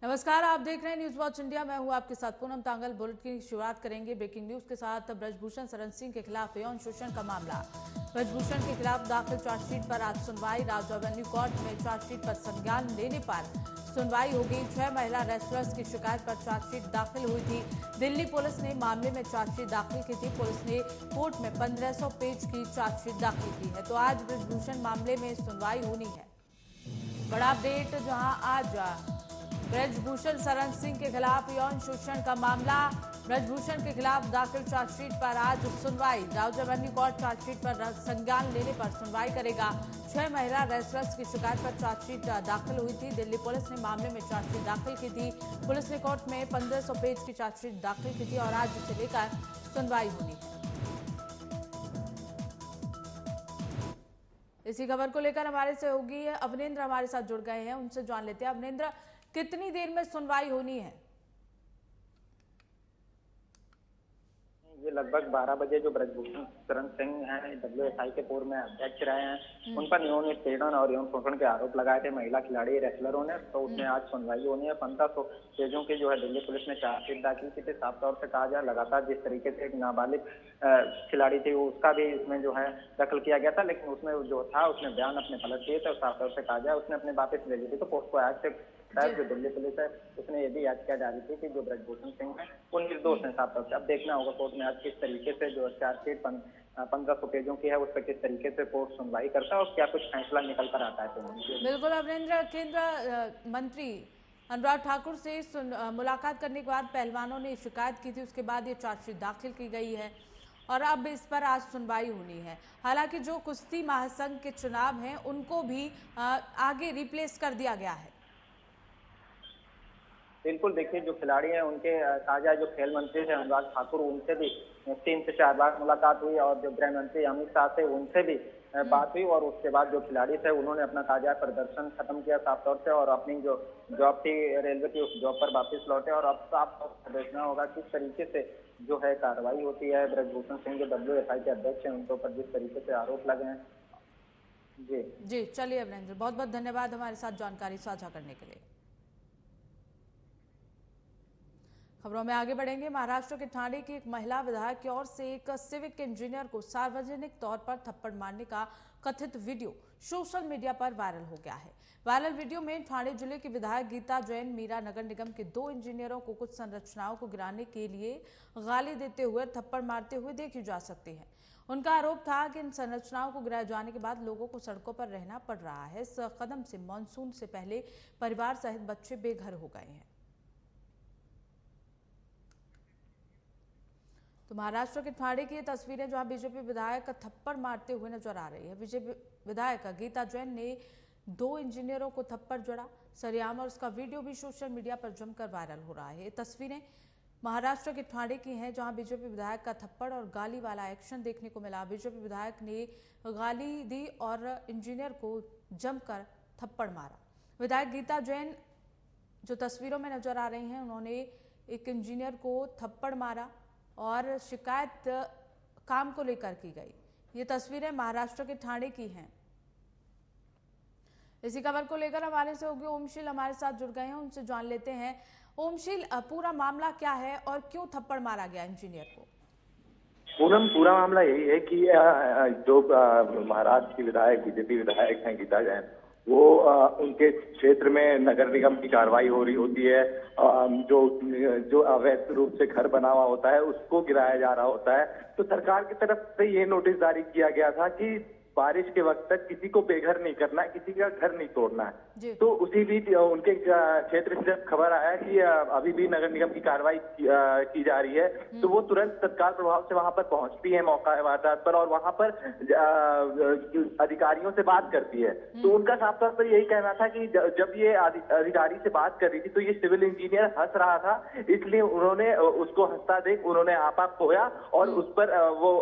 नमस्कार, आप देख रहे हैं न्यूज वॉच इंडिया। मैं हूं आपके साथ पूनम तांगल। बुलेटिन की शुरुआत करेंगे ब्रेकिंग न्यूज के साथ। ब्रजभूषण शरण सिंह के खिलाफ यौन शोषण का मामला। ब्रजभूषण के खिलाफ दाखिल चार्जशीट पर आज सुनवाई। राजू एवेन्यू कोर्ट में चार्जशीट पर संज्ञान लेने पर सुनवाई होगी। 6 महिला रेसलर्स की शिकायत पर चार्जशीट दाखिल हुई थी। दिल्ली पुलिस ने मामले में चार्जशीट दाखिल की थी। पुलिस ने कोर्ट में 1500 पेज की चार्जशीट दाखिल की है। तो आज ब्रजभूषण मामले में सुनवाई होनी है। बड़ा अपडेट, जहां आज ब्रजभूषण शरण सिंह के खिलाफ यौन शोषण का मामला। ब्रजभूषण के खिलाफ दाखिल चार्जशीट पर आज सुनवाई। राजू एवेन्यू कोर्ट चार्जशीट पर संज्ञान लेने पर सुनवाई करेगा। 6 महिला रेसलर्स की शिकायत पर चार्जशीट दाखिल हुई थी। दिल्ली पुलिस ने मामले में चार्जशीट दाखिल की थी। पुलिस ने कोर्ट में 1500 पेज की चार्जशीट दाखिल की थी और आज इसे लेकर सुनवाई होनी है। इसी खबर को लेकर हमारे सहयोगी अवनेंद्र हमारे साथ जुड़ गए हैं, उनसे जान लेते हैं। अवनेंद्र, कितनी देर में सुनवाई होनी है? ये लगभग 12 बजे जो ब्रजभूषण शरण सिंह हैं, WSI के पूर्व में अध्यक्ष रहे हैं, उन पर यौन उत्पीड़न और यौन शोषण के आरोप लगाए थे महिला खिलाड़ी रेसलरों ने। तो उसमें आज सुनवाई होनी है। 1500 पेजों की जो है दिल्ली पुलिस ने चार्जशीट दाखिल की थी। साफ तौर से कहा जाए, लगातार जिस तरीके से एक नाबालिग खिलाड़ी थी उसका भी इसमें जो है दखल किया गया था, लेकिन उसमें जो था उसने बयान अपने पलट दिए थे और साफ तौर से कहा जाए उसने अपने वापस ले ली थी। तो पोस्को एक्ट से जो दिल्ली पुलिस है उसने ये भी याचिका डाली थी कि जो ब्रजभूषण सिंह है वो निर्दोष है। साफ तौर से अब देखना होगा कोर्ट में आज किस तरीके से जो चार्जशीट 1500 पेजों की है उस पर किस तरीके से कोर्ट सुनवाई करता है और क्या कुछ फैसला निकल कर आता है। तो बिल्कुल अवनेंद्र, केंद्र मंत्री अनुराग ठाकुर से मुलाकात करने के बाद पहलवानों ने शिकायत की थी, उसके बाद ये चार्जशीट दाखिल की गई है और अब इस पर आज सुनवाई होनी है। हालांकि जो कुश्ती महासंघ के चुनाव हैं उनको भी आगे रिप्लेस कर दिया गया है। बिल्कुल, देखिए जो खिलाड़ी हैं उनके ताजा जो खेल मंत्री थे अनुराग ठाकुर, उनसे भी 3 से 4 बार मुलाकात हुई और जो गृह मंत्री अमित शाह थे उनसे भी बात हुई और उसके बाद जो खिलाड़ी थे उन्होंने अपना ताजा प्रदर्शन खत्म किया साफ तौर से और अपनी जो जॉब थी रेलवे की उस जॉब पर वापस लौटे। और अब साफ तौर से देखना होगा किस तरीके से जो है कार्रवाई होती है। ब्रजभूषण सिंह जो WSI के अध्यक्ष हैं उनके ऊपर जिस तरीके से आरोप लगे हैं। जी चलिए अवनेंद्र, बहुत बहुत धन्यवाद हमारे साथ जानकारी साझा करने के लिए। खबरों में आगे बढ़ेंगे। महाराष्ट्र के ठाणे की एक महिला विधायक की ओर से एक सिविक इंजीनियर को सार्वजनिक तौर पर थप्पड़ मारने का कथित वीडियो सोशल मीडिया पर वायरल हो गया है। वायरल वीडियो में ठाणे जिले की विधायक गीता जैन मीरा नगर निगम के 2 इंजीनियरों को कुछ संरचनाओं को गिराने के लिए गाली देते हुए थप्पड़ मारते हुए देखी जा सकती है। उनका आरोप था कि इन संरचनाओं को गिराए जाने के बाद लोगों को सड़कों पर रहना पड़ रहा है। इस कदम से मानसून से पहले परिवार सहित बच्चे बेघर हो गए हैं। तो महाराष्ट्र के ठाणे की ये तस्वीरें जहां बीजेपी विधायक थप्पड़ मारते हुए नजर आ रही है। बीजेपी विधायक गीता जैन ने 2 इंजीनियरों को थप्पड़ जड़ा सरेआम और उसका वीडियो भी सोशल मीडिया पर जमकर वायरल हो रहा है। ये तस्वीरें महाराष्ट्र के ठाणे की हैं जहां बीजेपी विधायक का थप्पड़ और गाली वाला एक्शन देखने को मिला। बीजेपी विधायक ने गाली दी और इंजीनियर को जमकर थप्पड़ मारा। विधायक गीता जैन जो तस्वीरों में नजर आ रही हैं, उन्होंने एक इंजीनियर को थप्पड़ मारा और शिकायत काम को लेकर की गई। ये तस्वीरें महाराष्ट्र के ठाणे की हैं। इसी खबर को लेकर हमारे सहयोगी ओमशील हमारे साथ जुड़ गए हैं, उनसे जान लेते हैं। ओमशील, पूरा मामला क्या है और क्यों थप्पड़ मारा गया इंजीनियर को? पूरा मामला यही है कि जो महाराष्ट्र की विधायक बीजेपी विधायक हैं गीता जैन, वो उनके क्षेत्र में नगर निगम की कार्रवाई हो रही होती है। जो अवैध रूप से घर बना हुआ होता है उसको गिराया जा रहा होता है। तो सरकार की तरफ से ये नोटिस जारी किया गया था कि बारिश के वक्त तक किसी को बेघर नहीं करना है, किसी का घर नहीं तोड़ना है। तो उसी बीच उनके क्षेत्र से जब खबर आया कि अभी भी नगर निगम की कार्रवाई की जा रही है, तो वो तुरंत तत्काल प्रभाव से वहां पर पहुंचती है मौका वारदात पर और वहां पर अधिकारियों से बात करती है। तो उनका साफ तौर पर यही कहना था कि जब ये अधिकारी से बात कर रही थी तो ये सिविल इंजीनियर हंस रहा था, इसलिए उन्होंने उसको हंसता देख उन्होंने आपा खोया और उस पर वो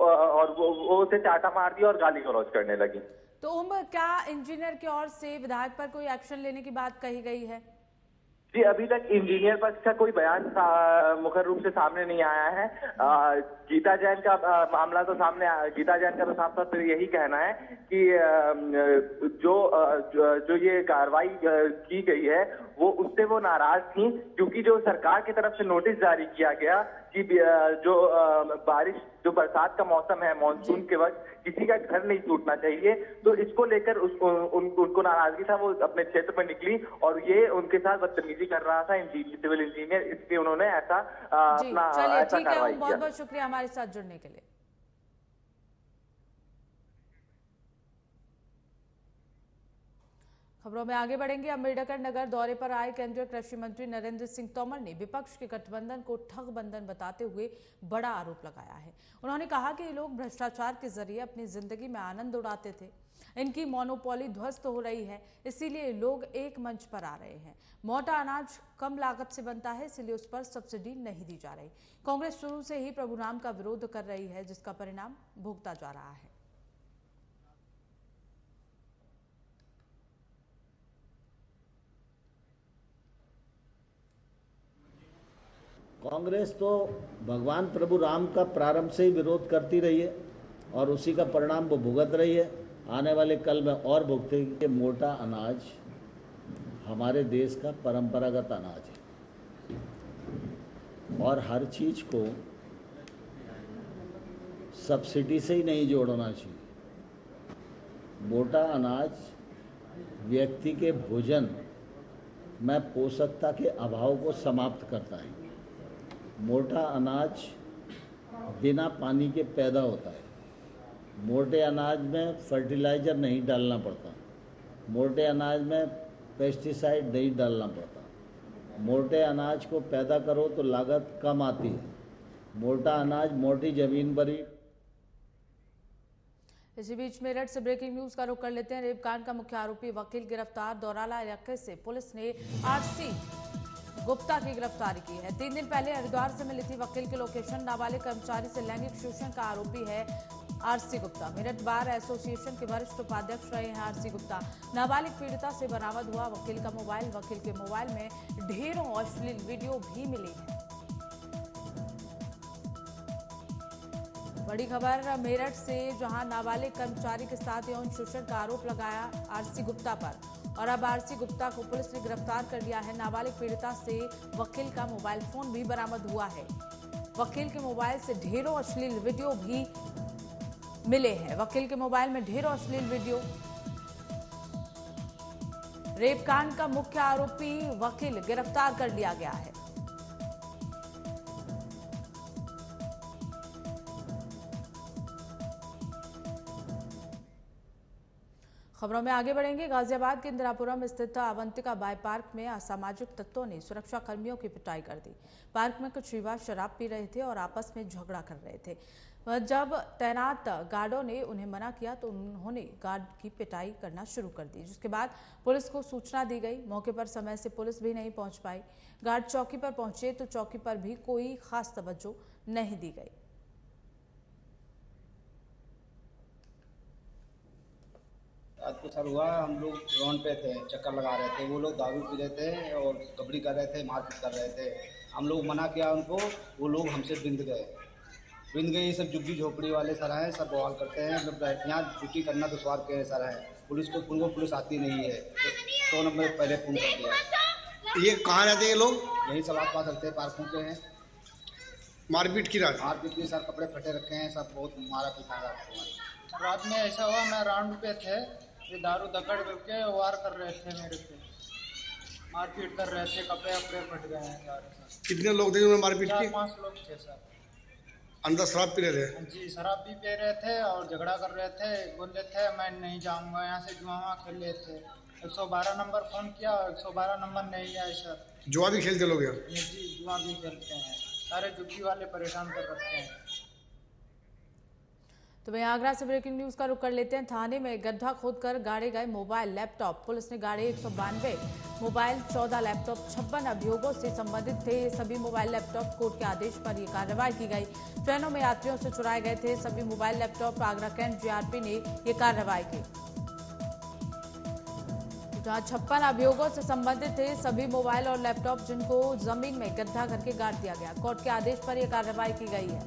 उसे चाटा मार दिया और गाली गलौज करने लगी। तो क्या इंजीनियर की ओर से विधायक पर कोई एक्शन लेने की बात कही गई है? जी, अभी तक इंजीनियर पक्ष का कोई बयान मुखर रूप से सामने नहीं आया है। गीता जैन का मामला तो सामने गीता जैन का तो साफ तौर पर यही कहना है कि जो ये कार्रवाई की गई है वो उससे वो नाराज थी, क्योंकि जो सरकार की तरफ से नोटिस जारी किया गया कि जो बरसात का मौसम है, मानसून के वक्त किसी का घर नहीं टूटना चाहिए, तो इसको लेकर उनको नाराजगी था। वो अपने क्षेत्र पर निकली और ये उनके साथ बदतमीजी कर रहा था सिविल इंजीनियर, इसलिए उन्होंने ऐसा अपना ऐसा कार्रवाई किया। बहुत बहुत शुक्रिया हमारे साथ जुड़ने के लिए। खबरों में आगे बढ़ेंगे। अम्बेडकर नगर दौरे पर आए केंद्रीय कृषि मंत्री नरेंद्र सिंह तोमर ने विपक्ष के गठबंधन को ठगबंधन बताते हुए बड़ा आरोप लगाया है। उन्होंने कहा कि ये लोग भ्रष्टाचार के जरिए अपनी जिंदगी में आनंद उड़ाते थे, इनकी मोनोपोली ध्वस्त हो रही है, इसीलिए लोग एक मंच पर आ रहे हैं। मोटा अनाज कम लागत से बनता है, इसलिए उस पर सब्सिडी नहीं दी जा रही। कांग्रेस शुरू से ही प्रभु राम का विरोध कर रही है, जिसका परिणाम भुगता जा रहा है। कांग्रेस तो भगवान प्रभु राम का प्रारंभ से ही विरोध करती रही है और उसी का परिणाम वो भुगत रही है। आने वाले कल में और भुगतेगी। कि मोटा अनाज हमारे देश का परंपरागत अनाज है और हर चीज को सब्सिडी से ही नहीं जोड़ना चाहिए। मोटा अनाज व्यक्ति के भोजन में पोषकता के अभाव को समाप्त करता है। मोटा अनाज बिना पानी के पैदा होता है। मोटे अनाज में फर्टिलाइज़र नहीं डालना पड़ता। मोटे अनाज में पेस्टिसाइड नहीं डालना पड़ता। मोटे अनाज को पैदा करो तो लागत कम आती है। मोटा अनाज मोटी जमीन पर ही। इसी बीच मेरठ से ब्रेकिंग न्यूज का रुख कर लेते हैं। रेप कांड का मुख्य आरोपी वकील गिरफ्तार। दौराला इलाके से पुलिस ने आरसी गुप्ता की गिरफ्तारी की है। 3 दिन पहले हरिद्वार से मिली थी वकील की लोकेशन। नाबालिग कर्मचारी से लैंगिक शोषण का आरोपी है RC Gupta. Meerut bar association के वरिष्ठ उपाध्यक्ष रहे हैं आरसी गुप्ता। नाबालिग पीड़िता से बरामद हुआ वकील का मोबाइल। वकील के मोबाइल में ढेरों अश्लील वीडियो भी मिली है। बड़ी खबर मेरठ से, जहां नाबालिग कर्मचारी के साथ यौन शोषण का आरोप लगाया आरसी गुप्ता पर, और अब आरसी गुप्ता को पुलिस ने गिरफ्तार कर लिया है। नाबालिग पीड़िता से वकील का मोबाइल फोन भी बरामद हुआ है। वकील के मोबाइल से ढेरों अश्लील वीडियो भी मिले हैं। वकील के मोबाइल में ढेरों अश्लील वीडियो। रेप कांड का मुख्य आरोपी वकील गिरफ्तार कर लिया गया है। खबरों में आगे बढ़ेंगे। गाजियाबाद के इंदिरापुरम स्थित अवंतिका बाय पार्क में असामाजिक तत्वों ने सुरक्षा कर्मियों की पिटाई कर दी। पार्क में कुछ युवा शराब पी रहे थे और आपस में झगड़ा कर रहे थे। जब तैनात गार्डों ने उन्हें मना किया तो उन्होंने गार्ड की पिटाई करना शुरू कर दी, जिसके बाद पुलिस को सूचना दी गई। मौके पर समय से पुलिस भी नहीं पहुंच पाई। गार्ड चौकी पर पहुंचे तो चौकी पर भी कोई खास तवज्जो नहीं दी गई। आज कुछ साल हुआ, हम लोग ग्राउंड पे थे, चक्कर लगा रहे थे। वो लोग दारू पी रहे थे और कबड्डी कर रहे थे, मारपीट कर रहे थे। हम लोग मना किया उनको, वो लोग हमसे बिंद गए। ये सब झुग्गी झोपड़ी वाले सर हैं, सब बवाल करते हैं। मतलब यहाँ ड्यूटी करना दुश्वार के सर है। पुलिस को पुलिस आती नहीं है। 100 नंबर पहले फोन कर दिया। ये कहाँ रहते हैं लोग? यही सब आस पास रहते हैं, पार्कों के हैं। मारपीट की सर, कपड़े फटे रखे हैं, सब बहुत मारा पीटा है। रात में ऐसा हुआ, मैं राउंड पे थे, ये दारू दकड़ करके वार कर रहे थे मेरे पे, मारपीट कर रहे थे, कपड़े फट गए हैं सारे। कितने लोग थे जिन्होंने मारपीट की? 4-5 लोग थे सर। अंदर शराब पी रहे थे? जी, शराब भी पी रहे थे और झगड़ा कर रहे थे। बोल रहे थे मैं नहीं जाऊंगा यहाँ से, जुआ खेल रहे थे। 112 नंबर फोन किया, 112 नंबर नहीं आया सर। जुआ भी खेलते लोग यहाँ? जी, जुआ भी खेलते हैं। सारे जुग्गी वाले परेशान कर रखे हैं। तो वहीं आगरा से ब्रेकिंग न्यूज का रुख कर लेते हैं। थाने में गड्ढा खोदकर गाड़े गए मोबाइल, लैपटॉप। पुलिस ने गाड़े 192 मोबाइल, 14 लैपटॉप। 56 अभियोगों से संबंधित थे सभी मोबाइल लैपटॉप। कोर्ट के आदेश पर यह कार्रवाई की गई। ट्रेनों में यात्रियों से चुराए गए थे सभी mobile laptop. Agra cantt GRP ने यह कार्रवाई की। जहां 56 अभियोगों से संबंधित थे सभी मोबाइल और लैपटॉप जिनको जमीन में गड्ढा करके गाड़ दिया गया। कोर्ट के आदेश पर यह कार्रवाई की गई है।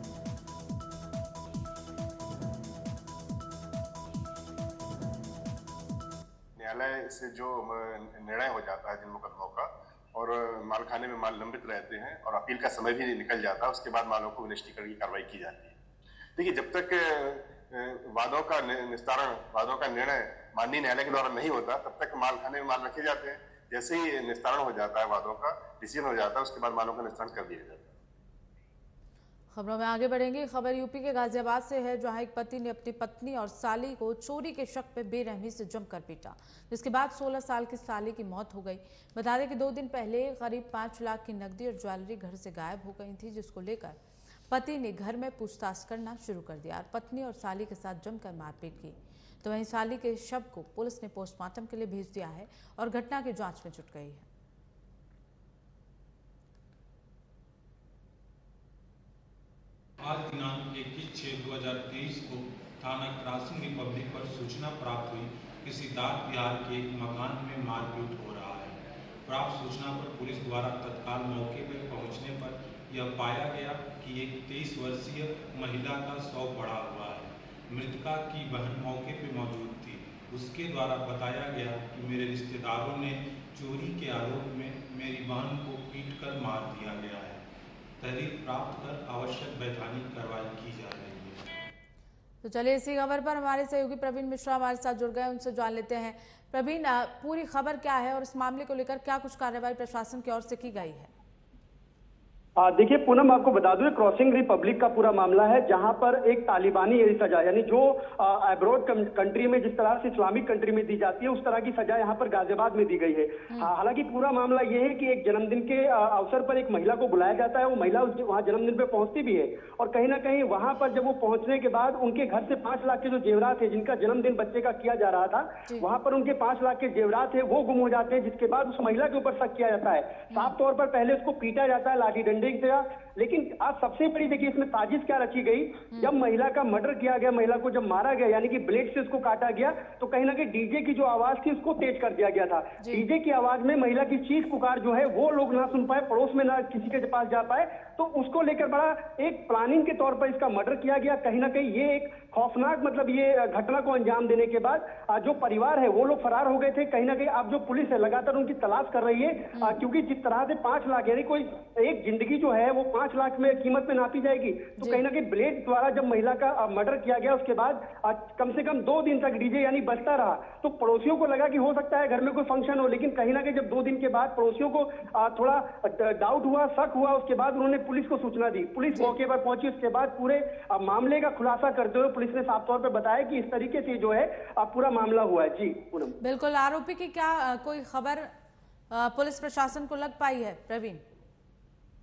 न्यायालय से जो निर्णय हो जाता है जिन मुकदमों का, और मालखाने में माल लंबित रहते हैं और अपील का समय भी निकल जाता है, उसके बाद मालों को निष्टीकरण की कार्रवाई की जाती है। देखिए, जब तक वादों का निस्तारण, वादों का निर्णय माननीय न्यायालय के द्वारा नहीं होता, तब तक मालखाने में माल रखे जाते हैं। जैसे ही निस्तारण हो जाता है, वादों का डिसीजन हो जाता है, उसके बाद मालों का निस्तारण कर दिया जाता है। खबरों में आगे बढ़ेंगे। खबर यूपी के गाजियाबाद से है, जहां एक पति ने अपनी पत्नी और साली को चोरी के शक में बेरहमी से जमकर पीटा, जिसके बाद 16 साल की साली की मौत हो गई। बता दें कि 2 दिन पहले करीब 5 लाख की नकदी और ज्वेलरी घर से गायब हो गई थी, जिसको लेकर पति ने घर में पूछताछ करना शुरू कर दिया और पत्नी और साली के साथ जमकर मारपीट की। तो वहीं साली के शव को पुलिस ने पोस्टमार्टम के लिए भेज दिया है और घटना की जांच में जुट गई है। आज दिनांक 21/6/2023 को थाना क्रॉसिंग रिपब्लिक पर सूचना प्राप्त हुई कि सिद्धार्थ बिहार के एक मकान में मारपीट हो रहा है। प्राप्त सूचना पर पुलिस द्वारा तत्काल मौके पर पहुंचने पर यह पाया गया कि एक 23 वर्षीय महिला का शव पड़ा हुआ है। मृतका की बहन मौके पर मौजूद थी। उसके द्वारा बताया गया कि मेरे रिश्तेदारों ने चोरी के आरोप में मेरी बहन को पीटकर मार दिया गया है। तहरीर प्राप्त कर आवश्यक वैधानिक कार्रवाई की जा रही है। तो चलिए, इसी खबर पर हमारे सहयोगी प्रवीण मिश्रा हमारे साथ जुड़ गए, उनसे जान लेते हैं। प्रवीण, पूरी खबर क्या है और इस मामले को लेकर क्या कुछ कार्रवाई प्रशासन की ओर से की गई है? देखिए पूनम, आपको बता दूं क्रॉसिंग रिपब्लिक का पूरा मामला है, जहां पर एक तालिबानी सजा, यानी जो अब्रॉड कंट्री में जिस तरह से इस्लामिक कंट्री में दी जाती है उस तरह की सजा यहां पर गाजियाबाद में दी गई है। हालांकि पूरा मामला ये है कि एक जन्मदिन के अवसर पर एक महिला को बुलाया जाता है, वो महिला वहां जन्मदिन पे पहुंचती भी है और कहीं ना कहीं वहां पर जब वो पहुंचने के बाद उनके घर से 5 लाख के जो जेवरात है, जिनका जन्मदिन बच्चे का किया जा रहा था, वहां पर उनके 5 लाख के जेवरात है वो गुम हो जाते हैं, जिसके बाद उस महिला के ऊपर शक किया जाता है। साफ तौर पर पहले उसको पीटा जाता है लाठी डंडे से, लेकिन आज सबसे बड़ी देखिए इसमें साजिश क्या रची गई। जब महिला का मर्डर किया गया, महिला को जब मारा गया यानी कि ब्लेड से उसको काटा गया, तो कहीं ना कहीं डीजे की जो आवाज थी उसको तेज कर दिया गया था। डीजे की आवाज में महिला की चीख पुकार जो है वो लोग ना सुन पाए, पड़ोस में ना किसी के पास जा पाए, तो उसको लेकर बड़ा एक प्लानिंग के तौर पर इसका मर्डर किया गया। कहीं ना कहीं ये एक खौफनाक मतलब ये घटना को अंजाम देने के बाद जो परिवार है वो लोग फरार हो गए थे। कहीं ना कहीं अब जो पुलिस है लगातार उनकी तलाश कर रही है, क्योंकि जिस तरह से 5 लाख यानी कोई एक जिंदगी जो है वो 5 लाख में कीमत में नापी जाएगी, तो कहीं ना कहीं ब्लेड द्वारा जब महिला का मर्डर किया गया उसके बाद कम से कम 2 दिन तक डीजे यानी बजता रहा, तो पड़ोसियों को लगा कि हो सकता है घर में कोई फंक्शन हो, लेकिन कहीं ना कहीं जब 2 दिन के बाद पड़ोसियों को थोड़ा डाउट हुआ, शक हुआ, उसके बाद उन्होंने पुलिस को सूचना दी। पुलिस मौके पर पहुंची, उसके बाद पूरे मामले का खुलासा करते हुए पुलिस ने साफ तौर पर बताया कि इस तरीके से जो है पूरा मामला हुआ है। जी बिल्कुल, आरोपी की क्या कोई खबर पुलिस प्रशासन को लग पाई है प्रवीण?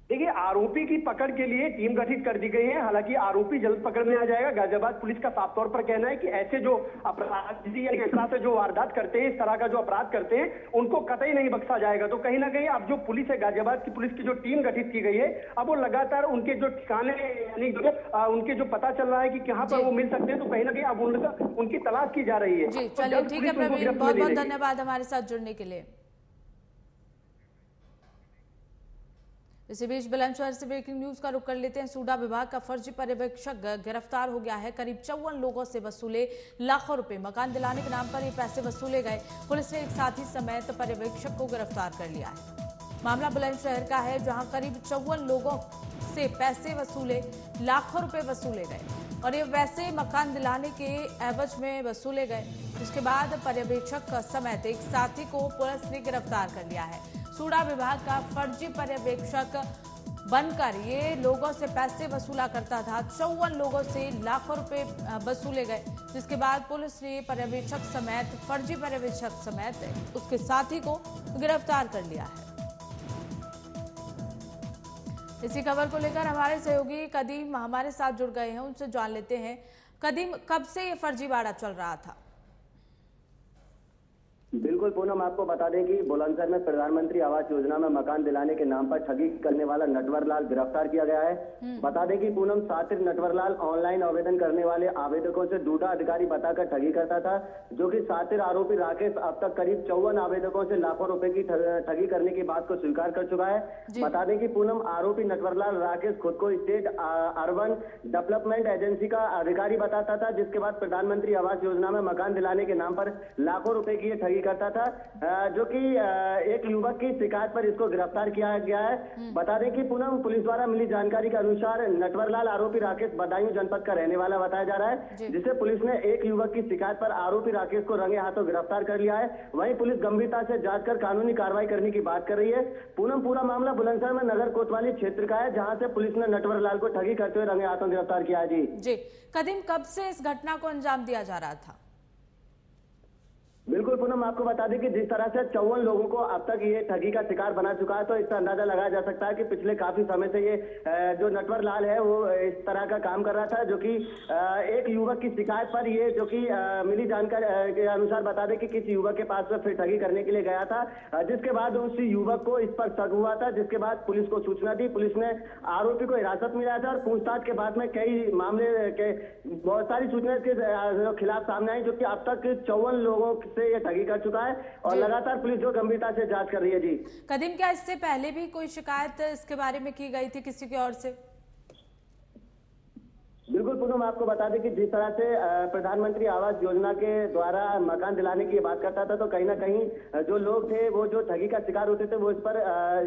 देखिए, आरोपी की पकड़ के लिए टीम गठित कर दी गई है। हालांकि आरोपी जल्द पकड़ में आ जाएगा। गाजियाबाद पुलिस का साफ तौर पर कहना है कि ऐसे जो अपराधी या इस तरह से जो वारदात करते हैं, इस तरह का जो अपराध करते हैं, उनको कतई नहीं बख्शा जाएगा। तो कहीं ना कहीं अब जो पुलिस है, गाजियाबाद की पुलिस की जो टीम गठित की गई है, अब वो लगातार उनके जो ठिकाने यानी उनके जो पता चल रहा है कि कहाँ पर वो मिल सकते हैं, तो कहीं ना कहीं अब उनकी तलाश की जा रही है। जी चलिए, ठीक है प्रवीण, बहुत बहुत धन्यवाद हमारे साथ जुड़ने के लिए। इसी बीच बुलंदशहर से ब्रेकिंग न्यूज का रुख कर लेते हैं। सूडा विभाग का फर्जी पर्यवेक्षक गिरफ्तार हो गया है। करीब 54 लोगों से वसूले लाखों रुपए, मकान दिलाने के नाम पर ये पैसे वसूले गए। पुलिस ने एक साथी समेत पर्यवेक्षक को गिरफ्तार कर लिया है। मामला बुलंदशहर का है, जहां करीब 54 लोगों से पैसे वसूले, लाखों रुपए वसूले गए और ये वैसे मकान दिलाने के एवज में वसूले गए। जिसके बाद पर्यवेक्षक समेत एक साथी को पुलिस ने गिरफ्तार कर लिया है। सूडा विभाग का फर्जी पर्यवेक्षक बनकर ये लोगों से पैसे वसूला करता था। 54 लोगों से लाखों रुपए वसूले गए, जिसके बाद पुलिस ने पर्यवेक्षक समेत फर्जी पर्यवेक्षक समेत उसके साथी को गिरफ्तार कर लिया है। इसी खबर को लेकर हमारे सहयोगी कदीम हमारे साथ जुड़ गए हैं, उनसे जान लेते हैं। कदीम, कब से ये फर्जीवाड़ा चल रहा था? बिल्कुल बिल्कुल पूनम, आपको बता दें कि बुलंदशहर में प्रधानमंत्री आवास योजना में मकान दिलाने के नाम पर ठगी करने वाला नटवर लाल गिरफ्तार किया गया है। बता दें कि पूनम, सातिर नटवर लाल ऑनलाइन आवेदन करने वाले आवेदकों से डूडा अधिकारी बताकर ठगी करता था, जो कि सातिर आरोपी राकेश अब तक करीब 54 आवेदकों से लाखों रुपए की ठगी करने की बात को स्वीकार कर चुका है। बता दें कि पूनम, आरोपी नटवर लाल राकेश खुद को स्टेट अर्बन डेवलपमेंट एजेंसी का अधिकारी बताता था, जिसके बाद प्रधानमंत्री आवास योजना में मकान दिलाने के नाम पर लाखों रुपए की ठगी करता था, जो कि एक युवक की शिकायत पर इसको गिरफ्तार किया गया है। बता दें कि पूनम, पुलिस द्वारा मिली जानकारी के अनुसार नटवरलाल आरोपी राकेश बदायूं जनपद का रहने वाला बताया जा रहा है, जिसे पुलिस ने एक युवक की शिकायत पर आरोपी राकेश को रंगे हाथों गिरफ्तार कर लिया है। वहीं पुलिस गंभीरता से जांच कर कानूनी कार्रवाई करने की बात कर रही है। पूनम, पूरा मामला बुलंदशहर में नगर कोतवाली क्षेत्र का है, जहां से पुलिस ने नटवरलाल को ठगी करते हुए रंगे हाथों गिरफ्तार किया है। जी कदीम, कब से इस घटना को अंजाम दिया जा रहा था? बिल्कुल पूनम, आपको बता दें कि जिस तरह से 54 लोगों को अब तक ये ठगी का शिकार बना चुका है, तो इसका अंदाजा लगाया जा सकता है कि पिछले काफी समय से ये जो नटवर लाल है वो इस तरह का काम कर रहा था, जो कि एक युवक की शिकायत पर ये, जो कि मिली जानकारी के अनुसार बता दें कि किसी युवक के पास फिर ठगी करने के लिए गया था, जिसके बाद उस युवक को इस पर शक हुआ था, जिसके बाद पुलिस को सूचना दी। पुलिस ने आरोपी को हिरासत में लिया था और पूछताछ के बाद में कई मामले के बहुत सारी सूचनाएं के खिलाफ सामने आई, जो कि अब तक 54 लोगों से ये ठगी कर चुका है और लगातार पुलिस जो गंभीरता से जांच कर रही है। जी कदीम, क्या इससे पहले भी कोई शिकायत इसके बारे में की गई थी किसी की ओर से? बिल्कुल पूनम, आपको बता दें कि जिस तरह से प्रधानमंत्री आवास योजना के द्वारा मकान दिलाने की बात करता था, तो कहीं ना कहीं जो लोग थे वो जो ठगी का शिकार होते थे, वो इस पर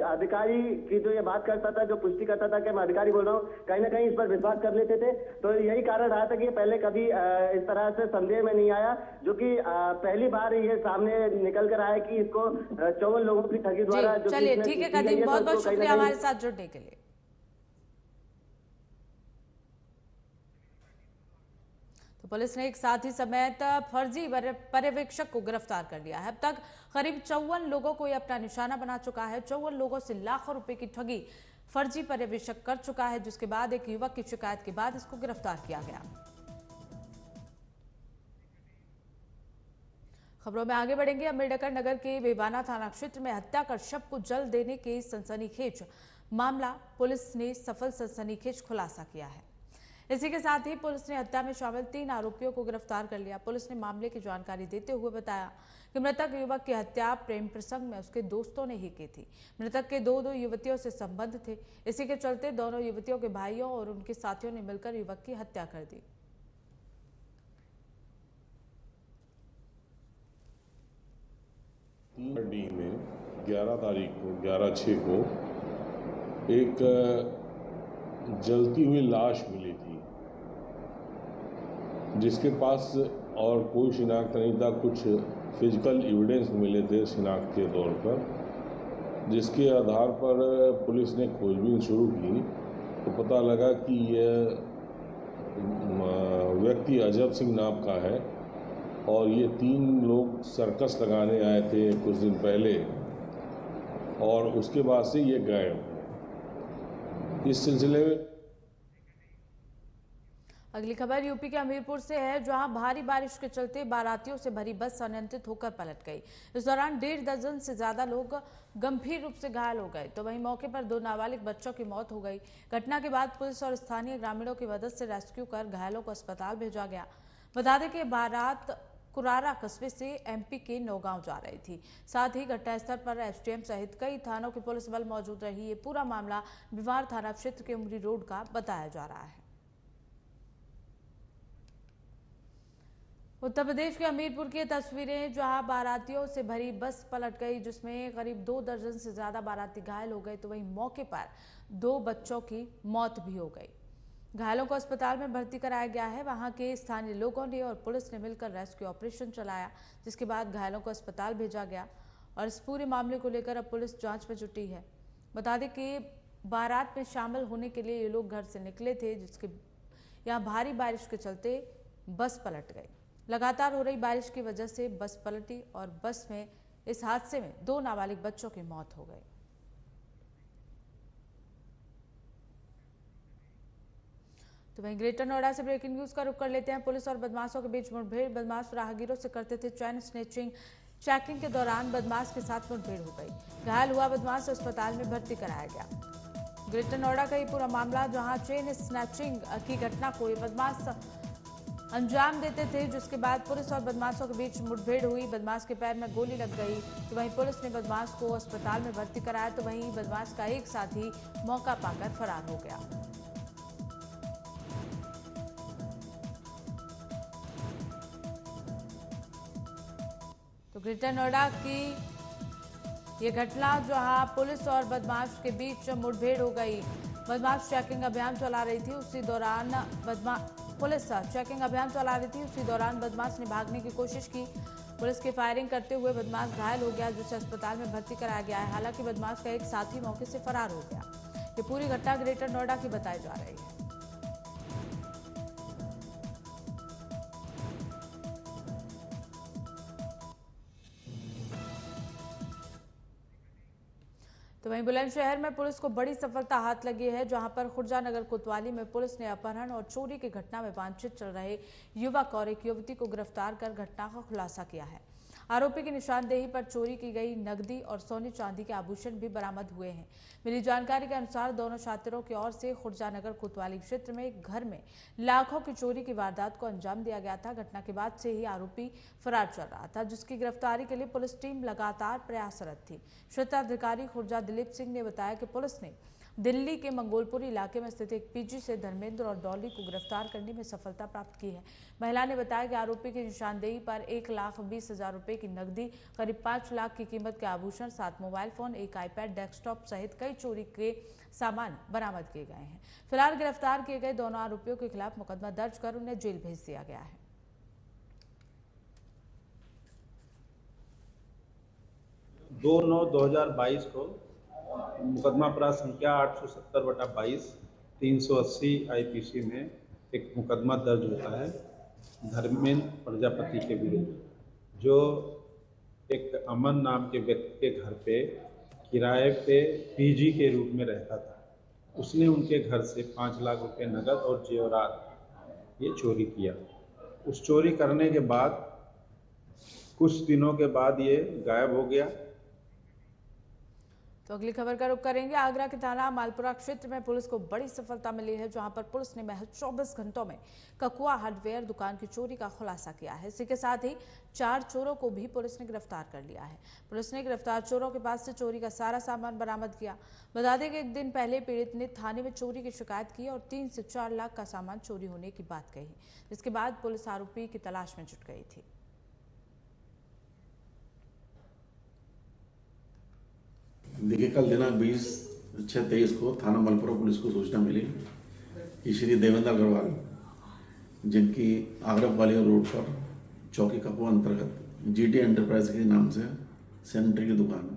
अधिकारी की जो ये बात करता था, जो पुष्टि करता था कि मैं अधिकारी बोल रहा हूँ, कहीं ना कहीं इस पर विश्वास कर लेते थे। तो यही कारण रहा था कि पहले कभी इस तरह से संदेह में नहीं आया, जो कि पहली बार ये सामने निकल कर आया कि इसको 54 लोगों की ठगी द्वारा। चलिए ठीक है कदीम, बहुत बहुत शुक्रिया हमारे साथ जुड़ने के लिए। तो पुलिस ने एक साथी समेत फर्जी पर्यवेक्षक को गिरफ्तार कर लिया है। अब तक करीब 54 लोगों को यह अपना निशाना बना चुका है। 54 लोगों से लाखों रुपए की ठगी फर्जी पर्यवेक्षक कर चुका है, जिसके बाद एक युवक की शिकायत के बाद इसको गिरफ्तार किया गया। खबरों में आगे बढ़ेंगे। अम्बेडकर नगर के बेवाना थाना क्षेत्र में हत्या कर शव को जल देने के सनसनीखेज मामला, पुलिस ने सफल सनसनीखेज खुलासा किया है। इसी के साथ ही पुलिस ने हत्या में शामिल 3 आरोपियों को गिरफ्तार कर लिया। पुलिस ने मामले की जानकारी देते हुए बताया कि मृतक युवक की हत्या प्रेम प्रसंग में उसके दोस्तों ने ही की थी। मृतक के दो युवतियों से संबंध थे। इसी के चलते दोनों युवतियों के भाइयों और उनके साथियों ने मिलकर युवक की हत्या कर दी। डी में 11 तारीख को 11/6 को एक जलती हुई लाश मिली थी, जिसके पास और कोई शिनाख्त नहीं था। कुछ फिजिकल एविडेंस मिले थे शिनाख्त के तौर पर, जिसके आधार पर पुलिस ने खोजबीन शुरू की तो पता लगा कि यह व्यक्ति अजब सिंह नाम का है और ये 3 लोग सर्कस लगाने आए थे कुछ दिन पहले और उसके बाद से ये गायब। इस सिलसिले में अगली खबर यूपी के हमीरपुर से है, जहां भारी बारिश के चलते बारातियों से भरी बस अनियंत्रित होकर पलट गई। इस दौरान 1.5 दर्जन से ज्यादा लोग गंभीर रूप से घायल हो गए, तो वहीं मौके पर 2 नाबालिग बच्चों की मौत हो गई। घटना के बाद पुलिस और स्थानीय ग्रामीणों की मदद से रेस्क्यू कर घायलों को अस्पताल भेजा गया। बता दें कि बारात कुरारा कस्बे से एमपी के नौगांव जा रही थी। साथ ही घटनास्थल पर एसडीएम सहित कई थानों के पुलिस बल मौजूद रही। ये पूरा मामला बिवार थाना क्षेत्र के उमरी रोड का बताया जा रहा है। उत्तर प्रदेश के हमीरपुर की तस्वीरें, जहां बारातियों से भरी बस पलट गई, जिसमें करीब 2 दर्जन से ज्यादा बाराती घायल हो गए, तो वहीं मौके पर 2 बच्चों की मौत भी हो गई। घायलों को अस्पताल में भर्ती कराया गया है। वहां के स्थानीय लोगों ने और पुलिस ने मिलकर रेस्क्यू ऑपरेशन चलाया, जिसके बाद घायलों को अस्पताल भेजा गया और इस पूरे मामले को लेकर अब पुलिस जांच में जुटी है। बता दें कि बारात में शामिल होने के लिए ये लोग घर से निकले थे, जिसके यहाँ भारी बारिश के चलते बस पलट गई। लगातार हो रही बारिश की वजह से बस पलटी और बस में इस हादसे में 2 नाबालिग बच्चों की मौत हो गई। तो वहीं ग्रेटर नोएडा से ब्रेकिंग न्यूज का रुख कर लेते हैं। पुलिस और बदमाशों के बीच मुठभेड़। बदमाश राहगीरों से करते थे चैन स्नेचिंग। चेकिंग के दौरान बदमाश के साथ मुठभेड़ हो गई। घायल हुआ बदमाश अस्पताल में भर्ती कराया गया। ग्रेटर नोएडा का ये पूरा मामला, जहां चेन स्नैचिंग की घटना को ये बदमाश अंजाम देते थे, जिसके बाद पुलिस और बदमाशों के बीच मुठभेड़ हुई। बदमाश के पैर में गोली लग गई। तो वहीं पुलिस ने बदमाश को अस्पताल में भर्ती कराया, तो वहीं बदमाश का एक साथी मौका पाकर फरार हो गया। तो ग्रेटर नोएडा की ये घटना, जहां पुलिस और बदमाश के बीच मुठभेड़ हो गई। बदमाश चेकिंग अभियान चला रही थी, उसी दौरान पुलिस चेकिंग अभियान चला रही थी, उसी दौरान बदमाश ने भागने की कोशिश की। पुलिस की फायरिंग करते हुए बदमाश घायल हो गया, जिसे अस्पताल में भर्ती कराया गया है। हालांकि बदमाश का एक साथी मौके से फरार हो गया। ये पूरी घटना ग्रेटर नोएडा की बताई जा रही है। तो वहीं बुलंदशहर में पुलिस को बड़ी सफलता हाथ लगी है, जहां पर खुर्जा नगर कोतवाली में पुलिस ने अपहरण और चोरी की घटना में वांछित चल रहे युवक और एक युवती को गिरफ्तार कर घटना का खुलासा किया है। आरोपी की निशानदेही पर चोरी की गई नकदी और सोने चांदी के आभूषण भी बरामद हुए हैं। मिली जानकारी के अनुसार दोनों शातिरों की ओर से खुर्जा नगर कोतवाली क्षेत्र में एक घर में लाखों की चोरी की वारदात को अंजाम दिया गया था। घटना के बाद से ही आरोपी फरार चल रहा था, जिसकी गिरफ्तारी के लिए पुलिस टीम लगातार प्रयासरत थी। क्षेत्राधिकारी खुर्जा दिलीप सिंह ने बताया कि पुलिस ने दिल्ली के मंगोलपुरी इलाके में स्थित एक पीजी से धर्मेंद्र और डॉली को गिरफ्तार करने में सफलता प्राप्त की है। महिला ने बताया कि आरोपी की निशानदेही पर 1,20,000 रुपए की नकदी, करीब 5 लाख की कीमत के आभूषण, 7 मोबाइल फोन, एक आईपैड, डेस्कटॉप सहित कई चोरी के सामान बरामद किए गए हैं। फिलहाल गिरफ्तार किए गए दोनों आरोपियों के खिलाफ मुकदमा दर्ज कर उन्हें जेल भेज दिया गया है। 2/9/2022 को मुकदमा अपराध संख्या 870/22 380 आईपीसी में एक मुकदमा दर्ज होता है धर्मेंद्र प्रजापति के विरुद्ध, जो एक अमन नाम के व्यक्ति के घर पे किराए पे पीजी के रूप में रहता था। उसने उनके घर से 5 लाख रुपए नकद और जेवरात ये चोरी किया। उस चोरी करने के बाद कुछ दिनों के बाद ये गायब हो गया। तो अगली खबर का रुख करेंगे। आगरा के थाना मालपुरा क्षेत्र में पुलिस को बड़ी सफलता मिली है, जहां पर पुलिस ने महज 24 घंटों में ककुआ हार्डवेयर दुकान की चोरी का खुलासा किया है। इसी के साथ ही 4 चोरों को भी पुलिस ने गिरफ्तार कर लिया है। पुलिस ने गिरफ्तार चोरों के पास से चोरी का सारा सामान बरामद किया। बता दें कि एक दिन पहले पीड़ित ने थाने में चोरी की शिकायत की और 3 से 4 लाख का सामान चोरी होने की बात कही, जिसके बाद पुलिस आरोपी की तलाश में जुट गई थी। देखिए, कल दिनांक 20/6/23 को थाना मालपुरा पुलिस को सूचना मिली कि श्री देवेंद्र अग्रवाल, जिनकी आगरा ग्वालियर रोड पर चौकी कपुआ अंतर्गत जीटी एंटरप्राइज के नाम से सैनिटरी की दुकान है,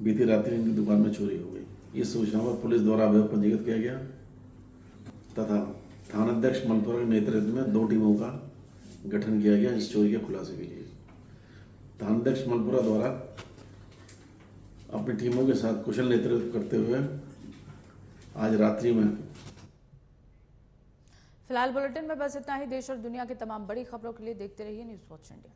बीती रात्रि इनकी दुकान में चोरी हो गई। इस सूचना पर पुलिस द्वारा अभियोग पंजीकृत किया गया तथा थानाध्यक्ष मालपुरा के नेतृत्व में 2 टीमों का गठन किया गया इस चोरी के खुलासे के लिए। थानाध्यक्ष मालपुरा द्वारा अपनी टीमों के साथ कुशल नेतृत्व करते हुए आज रात्रि में। फिलहाल बुलेटिन में बस इतना ही। देश और दुनिया की तमाम बड़ी खबरों के लिए देखते रहिए न्यूज़ वॉच इंडिया।